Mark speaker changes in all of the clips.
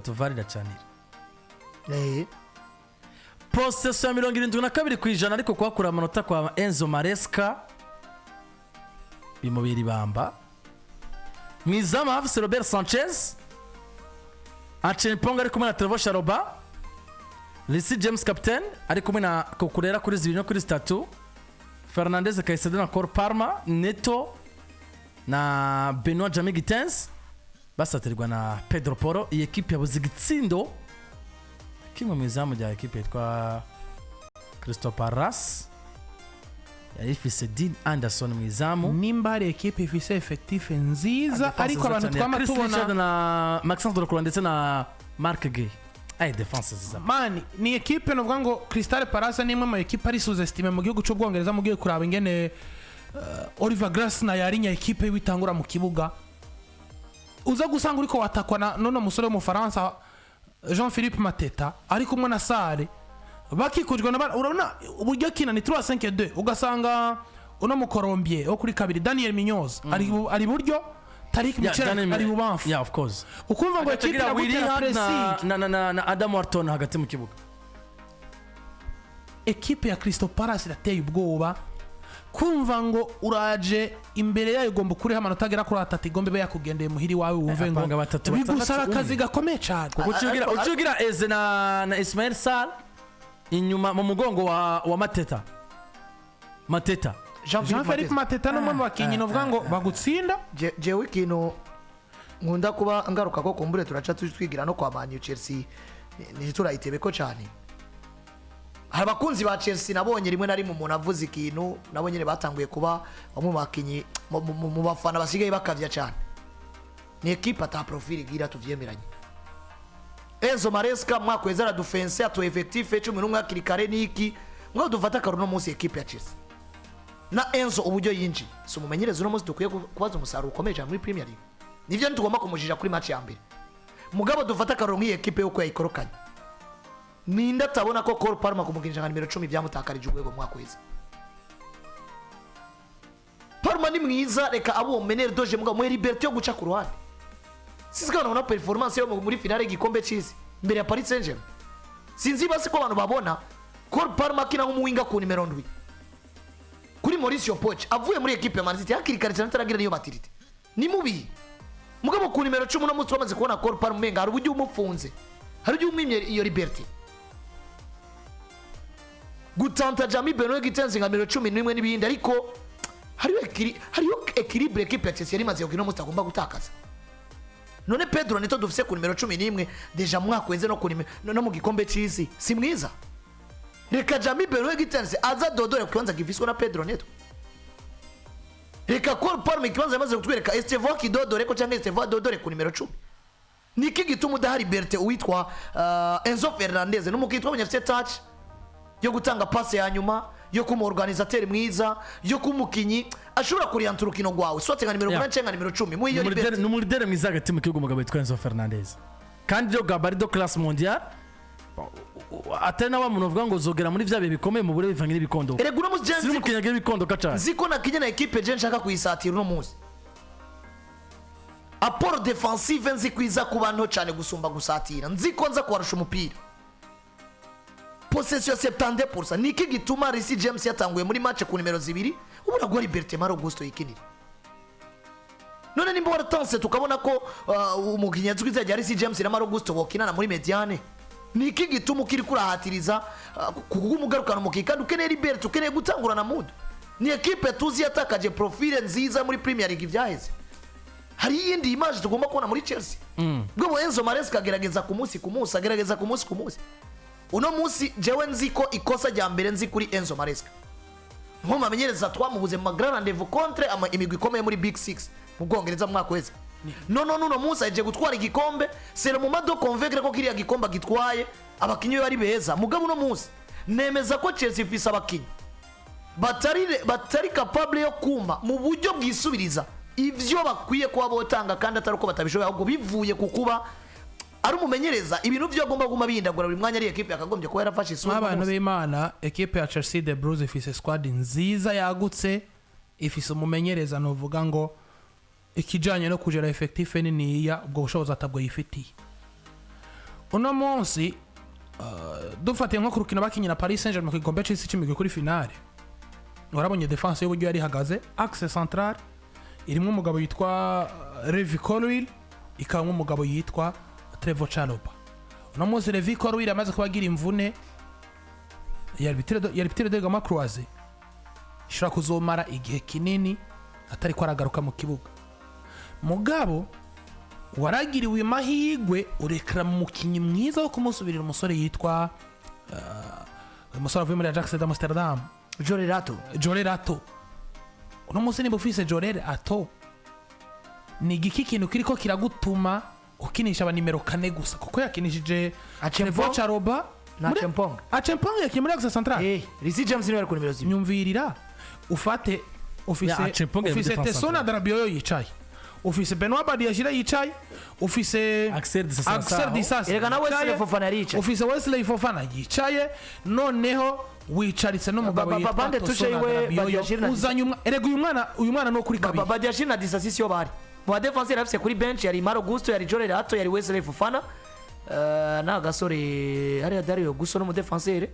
Speaker 1: tuvarira cyane possession ya 72% ariko kwakura amanota kwa Enzo Maresca bimubiri bamba mwizama hafise Robert Sanchez Achemponga ari kumwe na Trevor Sharoba Lisi James captain ari kumwe na Kukurera kuri 2 no kuri 3 Fernandez Caicedo na Cole Palmer Neto na Benoit Jamie Gittens basatirwa na Pedro Porro. Iyi equipe yabuze igitsindo kimwe mu izamu rya equipe yitwa Crystal Palace yari ifise Dean Anderson mu izamu.
Speaker 2: Nimba ari equipe ifise effectif nziza ariko abantu twama tubona
Speaker 1: na Maxence Dorcola ndetse na Marc Gay ay defense ziza
Speaker 2: mani ni equipe novuga ngo Crystal Palace ni imwe mu equipe ari sous-estimé mu gihugu cy'Ubwongereza mu gihe kuraba ingene Oliver Glass na yarinya equipe y'itangura mu kibuga uza gusanga uriko watakwa na none musore mu Faransa Jean-Philippe Mateta ari kumwe na Sare bakikujwe na urabona uburyo kina ni 3-5-2 ugasanga uno mu Colombier o kuri kabiri Daniel Munoz ari buryo Tariq Michel ari bubamfu
Speaker 1: yeah of course
Speaker 2: ukumva ngo equipe ya pressing
Speaker 1: na Adam Wharton hagati mu kibuga
Speaker 2: equipe ya Crystal Palace irateye ubwoba kumva ngo uraje imbere yayo gomba kuri amanota agera kuri 3 igombe yakugendeye muhiri wawe wumve ngo bigusaba akazi gakomeye cyane
Speaker 1: ucugira Eze na Ismail Sarr inyuma mu mugongo wa Mateta
Speaker 2: Jean-Philippe Mateta no mu bakinyi novuga ngo bagutsinda
Speaker 3: jewe ikintu nkunda kuba ngaruka ko kumbure turaca twigira no kwa Man Chelsea ni turayitebeko cyane. Abakunzi ba Chelsea nabonye rimwe na rimwe umuntu avuze ikintu nabo nyine batanguye kuba bamwe bakinyi mu bafana basigaye bakavya cyane. Ni equipe ata profile gira tuvyemeranye. Enzo Maresca mwakweza la defense ato effectif 11 akiri kare niki mwa dufata karuno munsi equipe ya Chelsea. Na Enzo uburyo yinji so mumenyereza uno munsi dukwiye kubaza umusaruro ukomeye cyane muri Premier League. Nivyo ntugomba kumujija kuri match ya mbere. Mugabo dufata karuno iyi equipe yo kwayikorokanye. Ninda tabona ko Cole Palmer kumuginja nka nimero 10 byamutakarije urwego mwakwezi. Palmer ni mwiza reka abo menere doje mugabo mu liberté yo guca ku ruhande. Sizigana na performance yo muri finale gikombe cy'isi mbere ya Paris Saint-Germain. Sinzi basi ko abantu babona Cole Palmer kina nk'umuwinga ku nimero 7. Kuri Mauricio Poch avuye muri equipe ya Man City hakiri kare cyane taragira niyo matirite. Ni mubi. Mugabo ku nimero 10 no mutwe bamaze kubona Cole Palmer menga hari uburyo umufunze. Hari uburyo umwimye iyo liberté. Gutanta Jamie Benoit Gittens nka 11 n'ibindi ariko hariyo equilibre equipe ya Chelsea rimaze kugina mutagomba gutakaza. None Pedro Neto dufise ku nimero 11 deja mwakweze no ku no mu gikombe cy'isi si mwiza. Reka Jamie Benoit Gittens aza dodore kwanza gifiswe na Pedro Neto. Reka Cole Palmer kwanza yamaze kutwereka Estevo kidodore ko cyangwa Estevo dodore ku nimero 10. Niki gituma udahari Berté uitwa Enzo Fernandez n'umukitwa abanyafite touch yo gutanga passe ya nyuma yo kumu organisateur mwiza yo kumukinyi ashobora kuriyantura urukino gwawe sote nka nimero 9 cyangwa nimero 10 mu iyo liberté
Speaker 1: n'umuri dere mwiza hagati mu kibuga mugabo yitwa Enzo Fernandez kandi yo gabarido classe mondiale atena wa muntu uvuga ngo zogera muri vya bikomeye mu bure bivanye n'ibikondo
Speaker 3: erega uno muzi
Speaker 1: jenzi mu kinyaga ibikondo kaca
Speaker 3: ziko na kinye na equipe je nshaka kuyisatira uno muzi apport defensive nzi kwiza ku bantu cyane gusumba gusatira nziko nza kubarusha umupira possession 70%. Niki gituma Reece James yatanguye muri match ku nimero 2 ubura gwa Liberté Maro Augusto yikinira. None nimba waratanse tukabona ko umukinya twiza ya Reece James na Maro Augusto bokinana muri mediane. Niki gituma ukiri kurahatiriza kugumugarukana mukikandi ukeneye Liberté ukeneye gutangurana mudu. Ni equipe tuzi yatakaje profile nziza muri Premier League vyaheze. Hari yindi image tugomba kubona muri Chelsea. Bwo Enzo Maresca agerageza ku munsi uno munsi jewe nziko ikosa rya mbere nzi kuri Enzo Maresca nkoma amenyereza twamubuze mu grand rendez-vous contre imigwi ikomeye muri Big 6 mu Bwongereza mwakweze no munsi aje gutwara igikombe sera mu mado convaincre ko kiriya gikomba gitwaye abakinyi bari beza mugabo uno munsi nemeza ko Chelsea ifise abakinyi batari capable yo kuma mu buryo bwisubiriza ivyo bakwiye kuba botanga kandi atari uko batabishoboye ahubwo bivuye kukuba ari umumenyereza ibintu byo agomba guma bindagura buri mwanya ari equipe yakagombye ko yarafashe isura
Speaker 2: abantu b'Imana equipe ya Chelsea de Blues ifise squad nziza yagutse ifise umumenyereza novuga ngo ikijanye no kujera effectif niniya ubwo bushoboza atabwo yifitiye uno munsi dufatiye nko ku rukino bakinye na Paris Saint-Germain ku gikombe c'isi c'imigwi kuri finale warabonye defense y'uburyo yari ihagaze axe central irimo umugabo yitwa Livecontroller ikaba umugabo yitwa Trevochalopa uno munsi Livecontroller amaze kubagira imvune yari bitire de gama croisé ishobora kuzomara igihe kinini atari ko aragaruka mu kibuga mugabo waragiriwe mahigwe urekera mu mukinyi mwiza wo kumusubirira umusore yitwa umusore avuye muri Ajax d'Amsterdam Jorerato uno munsi niba ufise Jorerato ni igiki kintu kiriko kiragutuma ukinisha aba nimero 4 gusa kuko yakinishije Trevochalopa
Speaker 3: na Chempong
Speaker 2: yakiye muri Axe Central
Speaker 3: Reece James niwe ari ku nimero 2
Speaker 2: nyumvirira ufate office Tesona Darabioyo yicaye office Benoit Badiashira yicaye office
Speaker 1: Axel
Speaker 2: Disasi
Speaker 3: erega na Wesley Fofana yicaye
Speaker 2: office Wesley Fofana yicaye noneho wicaritse no mugabo
Speaker 3: yitwa Badiashira
Speaker 2: uzanyuma erega uyu mwana no kuri kabiri
Speaker 3: Badiashira na Disasi sio bari mu defense yarafise kuri bench yari Maro Gusto yari Jorerato yari Wesley Fofana na gasore hari Dario Gusto no mu defenseur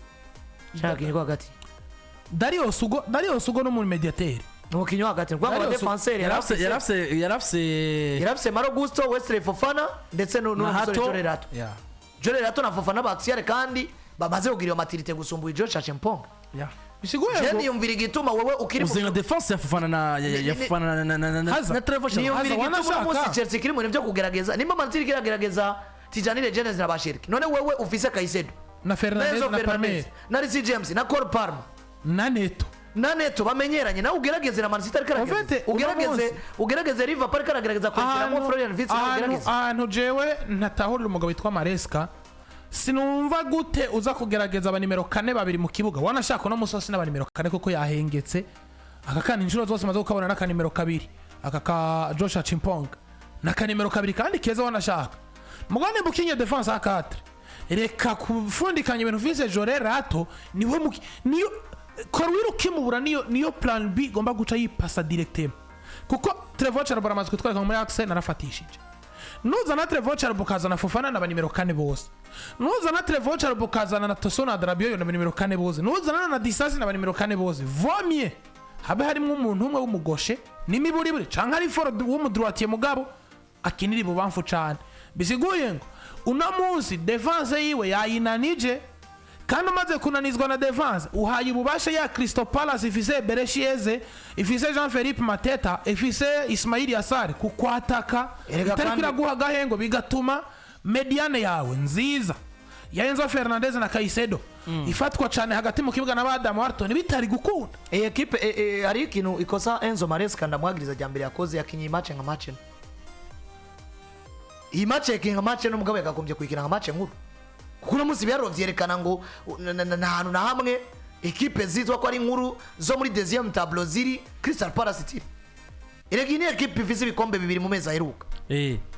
Speaker 3: cyangwa ko hagati
Speaker 2: Dario Sugo no mu mediateur
Speaker 3: umukinyi hagati rwa defenseur yarafise Maro Gusto Wesley Fofana ndetse no Jorerato na Fofana baxiare kandi bamaze kugira maturité gusumbuye George Chempong
Speaker 2: bisiguye
Speaker 3: je niyumvira igituma wewe ukiri
Speaker 1: mu defense ya Fofana na Trevochalopa
Speaker 3: niyumvira igituma musi Chelsea kiri mu bintu byo kugerageza nimba Manchester kiragerageza Tijani Legends na bashiriki none wewe ufise Kaisedo
Speaker 2: na Fernandez na Palmer
Speaker 3: na Reece James na Cole Palmer
Speaker 2: na Neto
Speaker 3: bamenyeranye nawe ugerageze na Man City ugerageze Liverpool karagerageza kwinjiramo Florian Wirtz
Speaker 2: ahantu jewe ntatahurira umugabo witwa Maresca sinumva gute uza kugerageza aba nimero 4 babiri mu kibuga wanashaka no musosi n'aba nimero 4 kuko yahengetse akakana inshuro zose maze ukabona n'aka nimero 2 akaka Joshua Chimpong n'aka nimero 2 kandi keza wanashaka mugane bukinye defense a 4 reka kufundikanya ibintu vise Jorerato niyo korwiro kimubura niyo plan B gomba guca yipasa directement kuko Trevochalopa baramaze kutwara muri Axe narafatishije nuza na Trevochalopa kazana Fofana na nimero 4 bose nuza na Trevochalopa kazana na Tesona Darabioyo na nimero 4 bose nuza na Disasi na nimero 4 bose vomye habe harimo umuntu umwe w'umugoshe n'imiburibure canka ari foro w'umudroitier mugabo akinira ibubamfu cyane bisiguye ngo una munsi defense yiwe yayinanije kandi umaze kunanizwa na defense uhaye ububasha ya Crystal Palace ifise Bereshieze ifise Jean-Philippe Mateta ifise Ismail Yassar kukwataka itarikira guha gahengo bigatuma mediane yawe nziza ya Enzo Fernandez na Kaisedo ifatwa cyane hagati mu kibuga na Adam Wharton bitari gukunda
Speaker 3: equipe ari ikintu ikosa Enzo Maresca ndamwagiriza jambere yakoze yakinyi match nka match iyi match yakinga match n'umugabo yakagombye kwikina nka match nkuru kuko munsi byaro vyerekana ngo hantu na hamwe equipe zitwa ko ari nkuru zo muri deuxième tableau ziri Crystal Palace City iregi ni equipe ifise ibikombe bibiri mu meza aheruka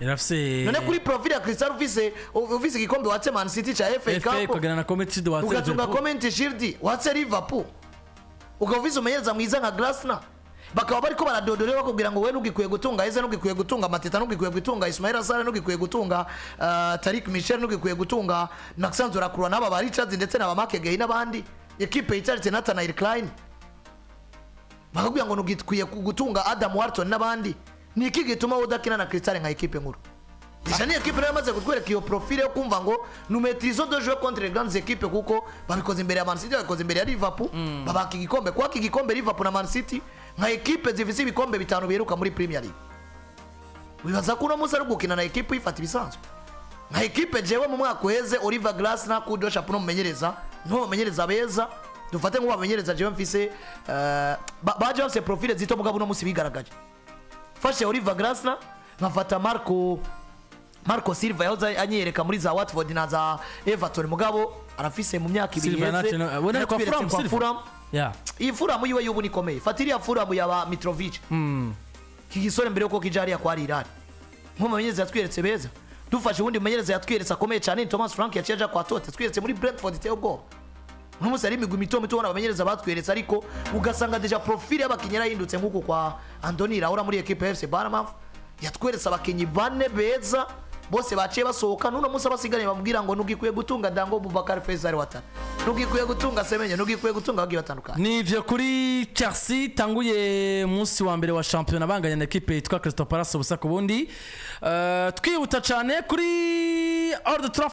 Speaker 1: irafise
Speaker 3: none kuri profile ya Crystal ufise igikombe watse Man City cha FA Cup
Speaker 1: ukagana na Community Shield watse
Speaker 3: ugatunga Community Shield watse Liverpool ukavisa umenyeza mwiza nka Glasner bakaba bariko baradodore bakubwira ngo we nugikwiye gutunga Eze nugikwiye gutunga Mateta nugikwiye gutunga Ismail Assar nugikwiye gutunga Tariq Michel nugikwiye gutunga Maxence Rakurwa n'aba ba Richards ndetse n'aba Makenga n'abandi equipe itaretse Nathaniel Klein bakubwira ngo nugikwiye gutunga Adam Wharton n'abandi niki gituma udakina na Crystal nka equipe nkuru Ishani equipe nayo maze kutwereka iyo profile yo kumva ngo numetrizo de jouer contre les grandes équipes kuko babikoze imbere ya Man City babikoze imbere ya Liverpool babaka igikombe kwa igikombe Liverpool na Man City nka equipe zifise ibikombe bitanu biheruka muri Premier League wibaza ko no musa ari gukina na equipe ifata ibisanzwe nka equipe jewe mu mwaka uheze Oliver Glasner ku Joshua Puno mumenyereza no mumenyereza beza dufate ngo bamenyereza jewe mfise baje bafise profile zito mugabo no musi bigaragaje fashe Oliver Glasner nkafata Marco Silva yahoze anyereka muri za Watford na za Everton mugabo arafise mu myaka ibiri yeze
Speaker 1: wone kwa Fulham
Speaker 3: iyi Fulham yiwe yubu nikomeye fatiriya Fulham ya Mitrovic kigisore mbere yuko kijari ya kwari irari mumenyereza yatwiretse beza dufashe ubundi mumenyereza yatwiretse akomeye cyane Thomas Frank yaciye kwa Tote twiretse muri Brentford iteye ubwo n'umunsi ari imigwi mito ubona abamenyereza batwiretse ariko ugasanga deja profile y'abakinyera yindutse nk'uko kwa Anthony Raola muri equipe FC Bournemouth yatweretse abakinyi bane beza bose baciye basohoka nuno musa basiganye bamubwira ngo nugikwiye gutunga Dango Boubacar Faisal Watara nugikwiye gutunga Semenyo nugikwiye gutunga bagiye batandukanye
Speaker 1: nivyo kuri Chelsea tanguye munsi wa mbere wa champion banganya na equipe yitwa Crystal Palace ubusa ku bundi twihuta cyane kuri Old Trafford